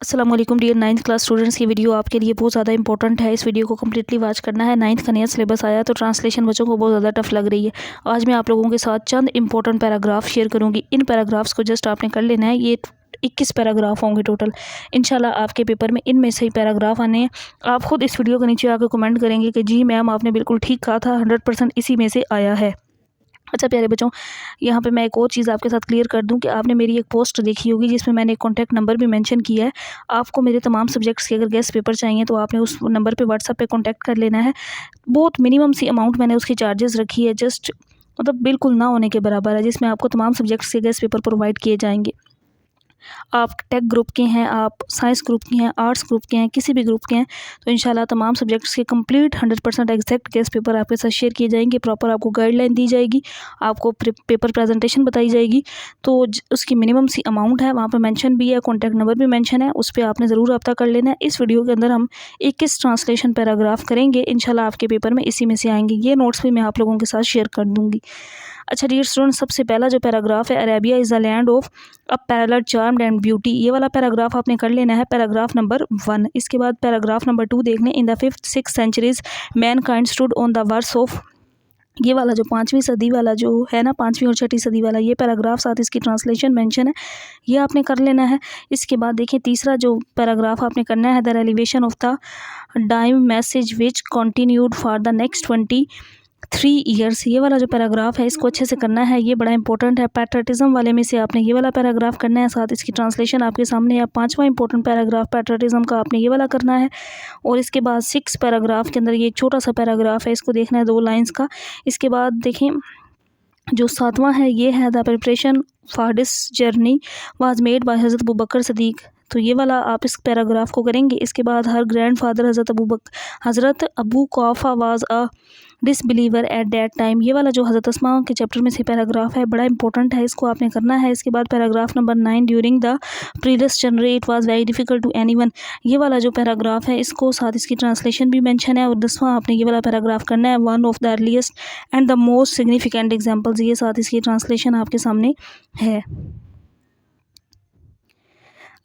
अस्सलाम वालेकुम dear 9th class students. की वीडियो आपके लिए बहुत ज़्यादा इंपॉर्टेंट है। इस वीडियो को कम्प्लीटली वॉच करना है। 9th का नया सिलेबस आया तो ट्रांसलेशन बच्चों को बहुत ज़्यादा टफ लग रही है। आज मैं आप लोगों के साथ चंद इंपॉर्टेंट पैराग्राफ शेयर करूंगी। इन पैराग्राफ्स को जस्ट आपने कर लेना है। ये 21 पैराग्राफ होंगे टोटल। इंशाल्लाह आपके पेपर में इनमें से ही पैराग्राफ आने हैं। आप खुद इस वीडियो के नीचे आकर कमेंट करेंगे कि जी मैम आपने बिल्कुल ठीक कहा था, 100% इसी में से आया है। अच्छा प्यारे बच्चों, यहाँ पे मैं एक और चीज़ आपके साथ क्लियर कर दूँ कि आपने मेरी एक पोस्ट देखी होगी जिसमें मैंने एक कॉन्टैक्ट नंबर भी मेंशन किया है। आपको मेरे तमाम सब्जेक्ट्स के अगर गेस्ट पेपर चाहिए तो आपने उस नंबर पे व्हाट्सएप पे कॉन्टैक्ट कर लेना है। बहुत मिनिमम सी अमाउंट मैंने उसकी चार्जेस रखी है, जस्ट मतलब बिल्कुल ना होने के बराबर है, जिसमें आपको तमाम सब्जेक्ट्स के गेस्ट पेपर प्रोवाइड किए जाएंगे। आप टेक ग्रुप के हैं, आप साइंस ग्रुप के हैं, आर्ट्स ग्रुप के हैं, किसी भी ग्रुप के हैं, तो इंशाल्लाह तमाम सब्जेक्ट्स के कंप्लीट 100% एग्जैक्ट गेस्ट पेपर आपके साथ शेयर किए जाएंगे। प्रॉपर आपको गाइडलाइन दी जाएगी, आपको पेपर प्रेजेंटेशन बताई जाएगी। तो उसकी मिनिमम सी अमाउंट है, वहाँ पर मेंशन भी है, कॉन्टैक्ट नंबर भी मेंशन है, उस पर आपने ज़रूर रब्ता कर लेना है। इस वीडियो के अंदर हम 21 ट्रांसलेशन पैराग्राफ करेंगे। इंशाल्लाह आपके पेपर में इसी में से आएंगे। ये नोट्स भी मैं आप लोगों के साथ शेयर कर दूँगी। अच्छा डियर स्टूडेंट, सबसे पहला जो पैराग्राफ है, Arabia is the land of a parallel charmed and beauty, ये वाला पैराग्राफ आपने कर लेना है, पैराग्राफ नंबर 1। इसके बाद पैराग्राफ नंबर 2 देख लें। In the 5th-6th centuries mankind stood on the verge of, ये वाला जो 5वीं सदी वाला जो है ना, 5वीं और 6ठी सदी वाला, ये पैराग्राफ साथ इसकी ट्रांसलेशन मेंशन है, ये आपने कर लेना है। इसके बाद देखिए तीसरा जो पैराग्राफ आपने करना है, the elevation of the dime message which continued for the next 23 years, ये वाला जो पैराग्राफ है इसको अच्छे से करना है, ये बड़ा इंपॉर्टेंट है। पैट्रियटिज्म वाले में से आपने ये वाला पैराग्राफ करना है, साथ इसकी ट्रांसलेशन आपके सामने है। 5वां इंपॉर्टेंट पैराग्राफ पैट्रियटिज्म का आपने ये वाला करना है। और इसके बाद 6 पैराग्राफ के अंदर ये एक छोटा सा पैराग्राफ है, इसको देखना है 2 लाइन्स का। इसके बाद देखें जो 7वां है, ये है the preparation for this journey was made by हज़रत अबू बकर सदीक, तो ये वाला आप इस पैराग्राफ को करेंगे। इसके बाद हर grandfather Hazrat Abu Quhafa was a disbeliever at that time, ये वाला जो हज़रत अस्मा के चैप्टर में से पैराग्राफ है, बड़ा इंपॉर्टेंट है, इसको आपने करना है। इसके बाद paragraph number 9, during the previous generation it was very difficult to anyone, ये वाला जो पैराग्राफ है इसको साथ इसकी ट्रांसलेशन भी मेंशन है। और 10वां आपने ये वाला पैराग्राफ करना है, one of the earliest and the most significant examples, ये साथ इसकी ट्रांसलेशन आपके सामने है।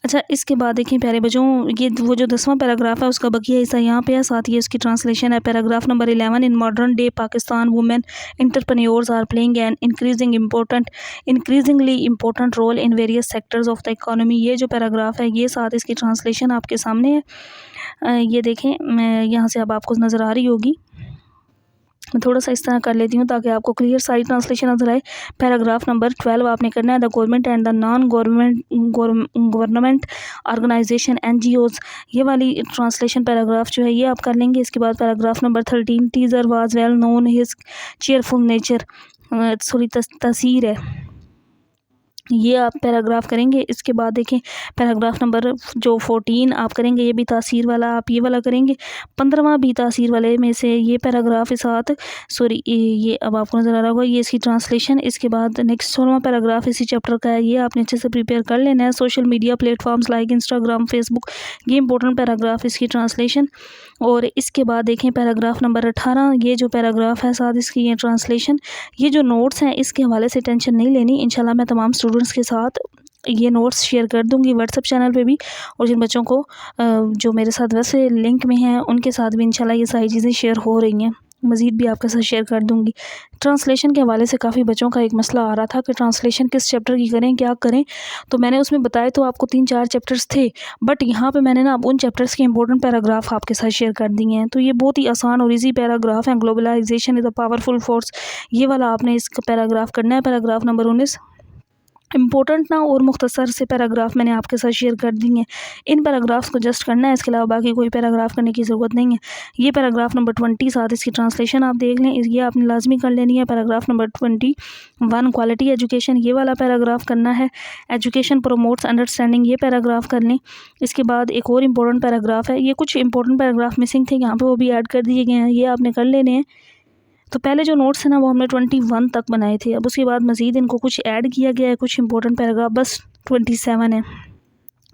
अच्छा इसके बाद देखिए प्यारे बच्चों, ये वो जो 10वां पैराग्राफ है उसका बकिया हिस्सा यहाँ पे है, साथ ही इसकी ट्रांसलेशन है। Paragraph number 11, in modern day Pakistan women entrepreneurs are playing an increasingly important role in various sectors of the economy, ये जो पैराग्राफ है ये साथ इसकी ट्रांसलेशन आपके सामने है। ये देखें, मैं यहाँ से अब आपको नज़र आ रही होगी, मैं थोड़ा सा इस तरह कर लेती हूँ ताकि आपको क्लियर सारी ट्रांसलेशन नजर आए। पैराग्राफ नंबर 12 आपने करना है, the government and the non government organization NGOs, ये वाली ट्रांसलेशन पैराग्राफ जो है ये आप कर लेंगे। इसके बाद paragraph number 13, teaser was well known his cheerful nature, sorry तसीर है, ये आप पैराग्राफ करेंगे। इसके बाद देखें पैराग्राफ नंबर जो 14 आप करेंगे, ये भी तासीर वाला आप ये वाला करेंगे। 15वां भी तासीर वाले में से ये पैराग्राफ के साथ, सॉरी ये अब आपको नज़र आ रहा होगा, ये इसकी ट्रांसलेशन। इसके बाद नेक्स्ट 16वां पैराग्राफ इसी चैप्टर का है, ये आपने अच्छे से प्रिपेयर कर लेना है। Social media platforms like Instagram, Facebook, ये इंपॉर्टेंट पैराग्राफ इसकी ट्रांसलेशन। और इसके बाद देखें पैराग्राफ नंबर 18, ये जो पैराग्राफ है साथ इसकी ये ट्रांसलेशन। ये जो नोट्स हैं इसके हवाले से टेंशन नहीं लेनी, इंशाल्लाह मैं तमाम स्टूडेंट्स के साथ ये नोट्स शेयर कर दूंगी व्हाट्सएप चैनल पे भी, और जिन बच्चों को जो मेरे साथ वैसे लिंक में हैं उनके साथ भी इंशाल्लाह ये सारी चीज़ें शेयर हो रही हैं, मज़ीद भी आपके साथ शेयर कर दूंगी। ट्रांसलेशन के हवाले से काफ़ी बच्चों का एक मसला आ रहा था कि ट्रांसलेशन किस चैप्टर की करें, क्या करें, तो मैंने उसमें बताए तो आपको 3-4 चैप्टर्स थे, बट यहाँ पे मैंने ना अब उन चैप्टर्स के इंपॉर्टेंट पैराग्राफ आपके साथ शेयर कर दिए हैं। तो ये बहुत ही आसान और ईजी पैराग्राफ है। Globalization is a powerful force, ये वाला आपने इसका पैराग्राफ करना है। पैराग्राफ नंबर 19, इम्पोर्टेंट ना और मुख्तसर से पैराग्राफ मैंने आपके साथ शेयर कर दी हैं, इन पैराग्राफ्स को जस्ट करना है, इसके अलावा बाकी कोई पैराग्राफ करने की ज़रूरत नहीं है। ये पैराग्राफ नंबर 20 साथ इसकी ट्रांसलेशन आप देख लें, ये आपने लाजमी कर लेनी है। पैराग्राफ नंबर 21, क्वालिटी एजुकेशन, ये वाला पैराग्राफ करना है। एजुकेशन प्रमोट्स अंडरस्टैंडिंग, ये पैराग्राफ कर लें। इसके बाद एक और इम्पोर्टेंट पैराग्राफ है, ये कुछ इंपॉर्टेंट पैराग्राफ मिसिंग थे यहाँ पर, वो भी ऐड कर दिए गए हैं, ये आपने कर लेने हैं। तो पहले जो नोट्स है ना वो हमने 21 तक बनाए थे, अब उसके बाद मज़ीद इनको कुछ ऐड किया गया है, कुछ इंपॉर्टेंट पैराग्राफ बस 27 है।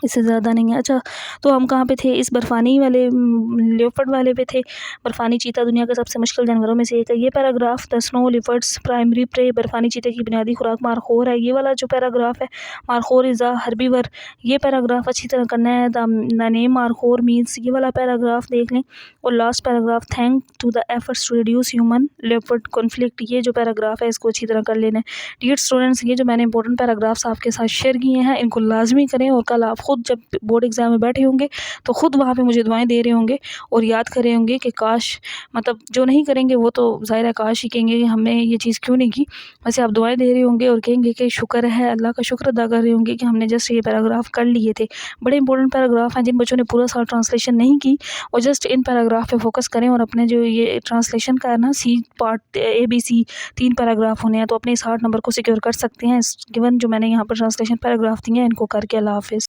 इससे ज़्यादा नहीं है। अच्छा, तो हम कहाँ पे थे? इस बर्फ़ानी वाले लियोपर्ड वाले पे थे। बर्फ़ानी चीता दुनिया के सबसे मुश्किल जानवरों में से एक है। ये paragraph the snow leopard's primary prey, बर्फ़ानी चीते की बुनियादी खुराक मारखोर है। ये वाला जो पैराग्राफ है, मारखोर इज़ अ हर्बीवर, ये पैराग्राफ अच्छी तरह करना है। द नेम मारखोर मीन्स, ये वाला पैराग्राफ देख लें। और last paragraph, thank to the efforts to reduce human leopard conflict, ये जो पैराग्राफ है इसको अच्छी तरह कर लेना है। डियर स्टूडेंट्स, ये जो मैंने इंपॉर्टेंट पैराग्राफ्स आपके साथ शेयर किए हैं, इनको लाजमी करें और कल आप खुद जब बोर्ड एग्ज़ाम में बैठे होंगे तो खुद वहाँ पे मुझे दुआएं दे रहे होंगे और याद कर रहे होंगे कि काश, मतलब जो नहीं करेंगे वो तो ज़ाहिर है काश ही कहेंगे कि हमने ये चीज़ क्यों नहीं की। वैसे आप दुआएं दे रहे होंगे और कहेंगे कि शुक्र है, अल्लाह का शुक्र अदा कर रहे होंगे कि हमने जस्ट ये पैराग्राफ कर लिए थे। बड़े इंपॉर्टेंट पैराग्राफ हैं, जिन बच्चों ने पूरा साल ट्रांसलेशन नहीं की वो जस्ट इन पैराग्राफ पे फोकस करें और अपने जो ये ट्रांसलेशन का है ना, सी पार्ट ABC 3 पैराग्राफ होने हैं, तो अपने इस 60 नंबर को सिक्योर कर सकते हैं। गिवन जो मैंने यहाँ पर ट्रांसलेशन पैराग्राफ दिए हैं इनको करके। अल्लाह हाफ़िज़।